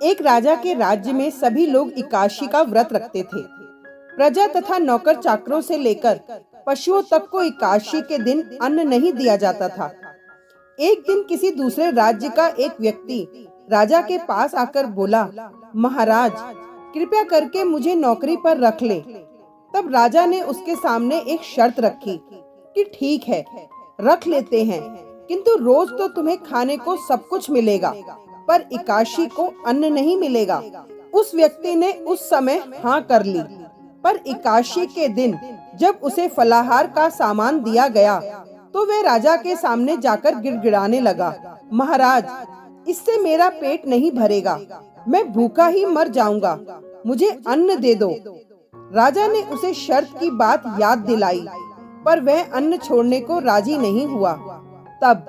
एक राजा के राज्य में सभी लोग एकादशी का व्रत रखते थे। प्रजा तथा नौकर चाकरों से लेकर पशुओं तक को एकादशी के दिन अन्न नहीं दिया जाता था। एक दिन किसी दूसरे राज्य का एक व्यक्ति राजा के पास आकर बोला, महाराज, कृपया करके मुझे नौकरी पर रख ले। तब राजा ने उसके सामने एक शर्त रखी कि ठीक है, रख लेते हैं, किंतु रोज तो तुम्हें खाने को सब कुछ मिलेगा, पर एकादशी को अन्न नहीं मिलेगा। उस व्यक्ति ने उस समय हाँ कर ली, पर एकादशी के दिन जब उसे फलाहार का सामान दिया गया तो वह राजा के सामने जाकर गिड़गिड़ाने लगा, महाराज, इससे मेरा पेट नहीं भरेगा, मैं भूखा ही मर जाऊंगा, मुझे अन्न दे दो। राजा ने उसे शर्त की बात याद दिलाई, पर वह अन्न छोड़ने को राजी नहीं हुआ। तब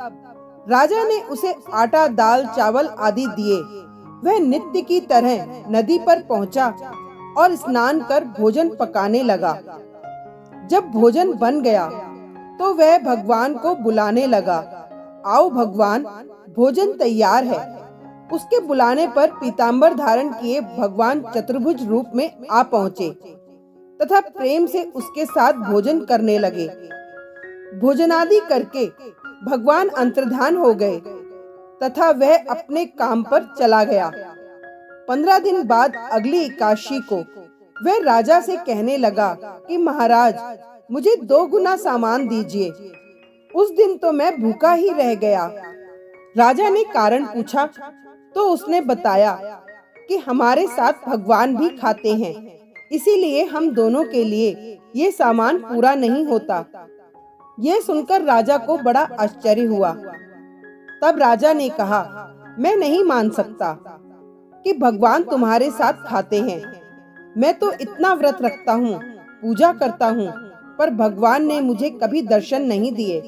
राजा ने उसे आटा, दाल, चावल आदि दिए। वह नित्य की तरह नदी पर पहुंचा और स्नान कर भोजन पकाने लगा। जब भोजन बन गया तो वह भगवान को बुलाने लगा, आओ भगवान, भोजन तैयार है। उसके बुलाने पर पीतांबर धारण किए भगवान चतुर्भुज रूप में आ पहुँचे तथा प्रेम से उसके साथ भोजन करने लगे। भोजनादि करके भगवान अंतर्धान हो गए तथा वह अपने काम पर चला गया। 15 दिन बाद अगली एकादशी को वह राजा से कहने लगा कि महाराज, मुझे 2 गुना सामान दीजिए। उस दिन तो मैं भूखा ही रह गया। राजा ने कारण पूछा तो उसने बताया कि हमारे साथ भगवान भी खाते हैं, इसीलिए हम दोनों के लिए ये सामान पूरा नहीं होता। यह सुनकर राजा को बड़ा आश्चर्य हुआ। तब राजा ने कहा, मैं नहीं मान सकता कि भगवान तुम्हारे साथ खाते हैं। मैं तो इतना व्रत रखता हूँ, पूजा करता हूँ, पर भगवान ने मुझे कभी दर्शन नहीं दिए।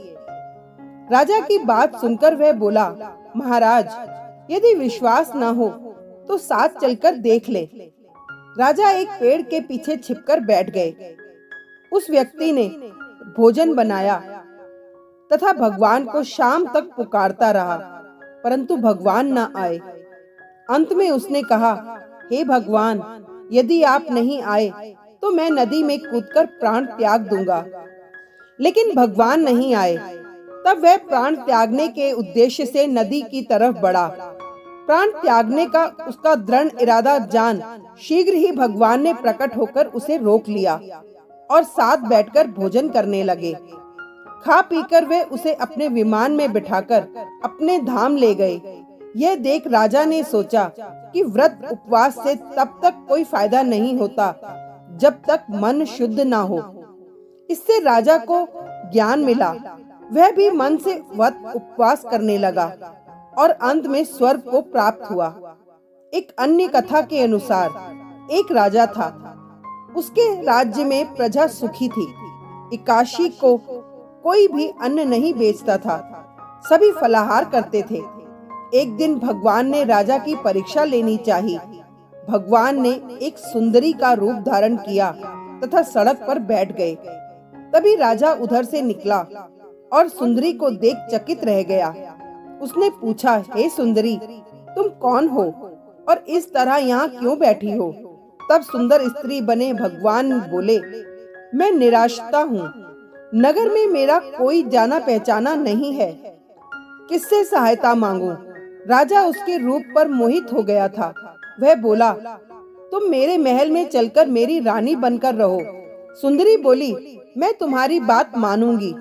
राजा की बात सुनकर वह बोला, महाराज, यदि विश्वास न हो तो साथ चलकर देख ले। राजा एक पेड़ के पीछे छिपकर बैठ गए। उस व्यक्ति ने भोजन बनाया तथा भगवान को शाम तक पुकारता रहा, परंतु भगवान न आए। अंत में उसने कहा, हे भगवान, यदि आप नहीं आए तो मैं नदी में कूदकर प्राण त्याग दूंगा। लेकिन भगवान नहीं आए। तब वह प्राण त्यागने के उद्देश्य से नदी की तरफ बढ़ा। प्राण त्यागने का उसका दृढ़ इरादा जान शीघ्र ही भगवान ने प्रकट होकर उसे रोक लिया और साथ बैठकर भोजन करने लगे। खा पीकर वे उसे अपने विमान में बिठाकर अपने धाम ले गए। यह देख राजा ने सोचा कि व्रत उपवास से तब तक कोई फायदा नहीं होता जब तक मन शुद्ध ना हो। इससे राजा को ज्ञान मिला। वह भी मन से व्रत उपवास करने लगा और अंत में स्वर्ग को प्राप्त हुआ। एक अन्य कथा के अनुसार एक राजा था। उसके राज्य में प्रजा सुखी थी। एकादशी को कोई भी अन्न नहीं बेचता था, सभी फलाहार करते थे। एक दिन भगवान ने राजा की परीक्षा लेनी चाहिए। भगवान ने एक सुंदरी का रूप धारण किया तथा सड़क पर बैठ गए। तभी राजा उधर से निकला और सुंदरी को देख चकित रह गया। उसने पूछा, हे सुंदरी, तुम कौन हो और इस तरह यहाँ क्यों बैठी हो? तब सुंदर स्त्री बने भगवान बोले, मैं निराश्रिता हूँ। नगर में मेरा कोई जाना पहचाना नहीं है, किससे सहायता मांगूं? राजा उसके रूप पर मोहित हो गया था। वह बोला, तुम मेरे महल में चलकर मेरी रानी बनकर रहो। सुंदरी बोली, मैं तुम्हारी बात मानूंगी,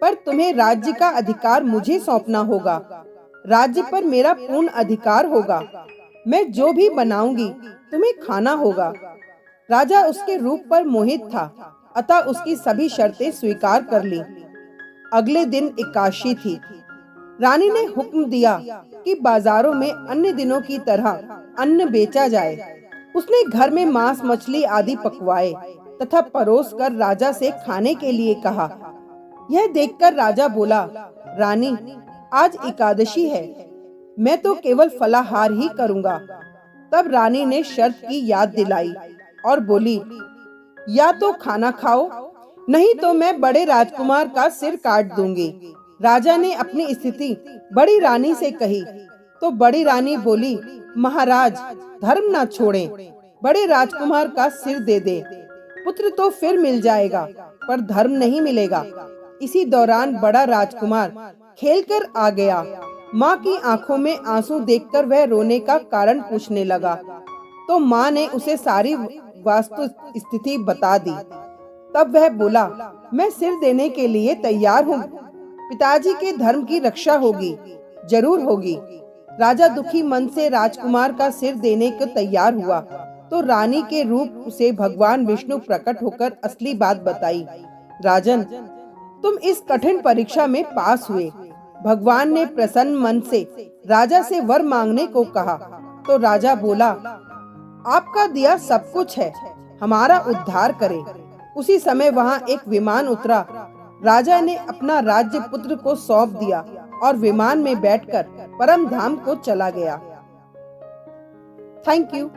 पर तुम्हें राज्य का अधिकार मुझे सौंपना होगा। राज्य पर मेरा पूर्ण अधिकार होगा। मैं जो भी बनाऊंगी तुम्हें खाना होगा। राजा उसके रूप पर मोहित था, अतः उसकी सभी शर्तें स्वीकार कर ली। अगले दिन एकादशी थी। रानी ने हुक्म दिया कि बाजारों में अन्य दिनों की तरह अन्न बेचा जाए। उसने घर में मांस, मछली आदि पकवाए तथा परोस कर राजा से खाने के लिए कहा। यह देखकर राजा बोला, रानी, आज एकादशी है, मैं तो केवल फलाहार ही करूंगा। तब रानी ने शर्त की याद दिलाई और बोली, या तो खाना खाओ, नहीं तो मैं बड़े राजकुमार का सिर काट दूंगी। राजा ने अपनी स्थिति बड़ी रानी से कही। तो बड़ी रानी बोली, महाराज धर्म ना छोड़ें, बड़े राजकुमार का सिर दे दे। पुत्र तो फिर मिल जाएगा पर धर्म नहीं मिलेगा। इसी दौरान बड़ा राजकुमार खेलकर आ गया। माँ की आंखों में आंसू देखकर वह रोने का कारण पूछने लगा, तो माँ ने उसे सारी वास्तु स्थिति बता दी। तब वह बोला, मैं सिर देने के लिए तैयार हूँ। पिताजी के धर्म की रक्षा होगी, जरूर होगी। राजा दुखी मन से राजकुमार का सिर देने को तैयार हुआ तो रानी के रूप से भगवान विष्णु प्रकट होकर असली बात बताई। राजन, तुम इस कठिन परीक्षा में पास हुए। भगवान ने प्रसन्न मन से राजा से वर मांगने को कहा तो राजा बोला, आपका दिया सब कुछ है, हमारा उद्धार करें। उसी समय वहाँ एक विमान उतरा। राजा ने अपना राज्य पुत्र को सौंप दिया और विमान में बैठकर परम धाम को चला गया। Thank you.